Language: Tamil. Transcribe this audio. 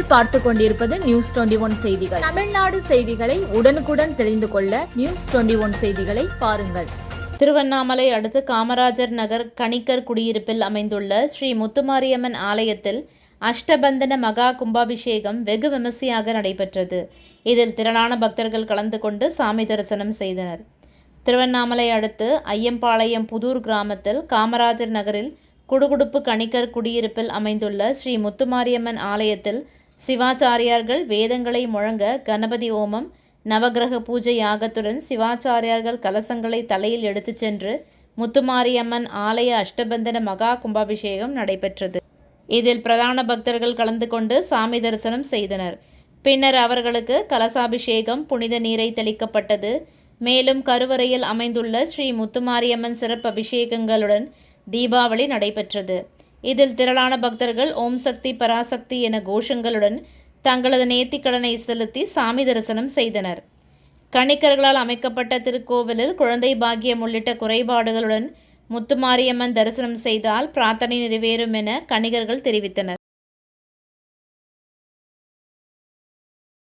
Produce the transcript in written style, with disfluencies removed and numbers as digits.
நீங்கள் பார்த்து கொண்டிருப்பது நியூஸ் 21 செய்திகள். தமிழ்நாடு செய்திகளை உடனுக்குடன் தெரிந்து கொள்ள நியூஸ் 21 செய்திகளை பாருங்கள். திருவண்ணாமலை அடுத்து காமராஜர் நகர் கணிக்கர் குடியிருப்பில் அமைந்துள்ள ஸ்ரீ முத்துமாரியம்மன் ஆலயத்தில் அஷ்டபந்தன மகா கும்பாபிஷேகம் வெகு விமர்சையாக நடைபெற்றது. இதில் திரளான பக்தர்கள் கலந்து கொண்டு சாமி தரிசனம் செய்தனர். திருவண்ணாமலை அடுத்து ஐயம்பாளையம் புதூர் கிராமத்தில் காமராஜர் நகரில் குடுகுடுப்பு கணிக்கர் குடியிருப்பில் அமைந்துள்ள ஸ்ரீ முத்துமாரியம்மன் ஆலயத்தில் சிவாச்சாரியார்கள் வேதங்களை முழங்க கணபதி ஹோமம், நவகிரக பூஜை யாகத்துடன் சிவாச்சாரியார்கள் கலசங்களை தலையில் எடுத்துச் சென்று முத்துமாரியம்மன் ஆலய அஷ்டபந்தன மகா கும்பாபிஷேகம் நடைபெற்றது. இதில் பிரதான பக்தர்கள் கலந்து கொண்டு சாமி தரிசனம் செய்தனர். பின்னர் அவர்களுக்கு கலசாபிஷேகம், புனித நீரை தெளிக்கப்பட்டது. மேலும் கருவறையில் அமைந்துள்ள ஸ்ரீ முத்துமாரியம்மன் சிறப்பு அபிஷேகங்களுடன் தீபாவளி நடைபெற்றது. இதில் திரளான பக்தர்கள் ஓம் சக்தி பராசக்தி என கோஷங்களுடன் தங்களது நேர்த்திக்கடனை செலுத்தி சாமி தரிசனம் செய்தனர். கணிக்கர்களால் அமைக்கப்பட்ட திருக்கோவிலில் குழந்தை பாக்கியம் உள்ளிட்ட குறைபாடுகளுடன் முத்துமாரியம்மன் தரிசனம் செய்தால் பிரார்த்தனை நிறைவேறும் என கணிகர்கள் தெரிவித்தனர்.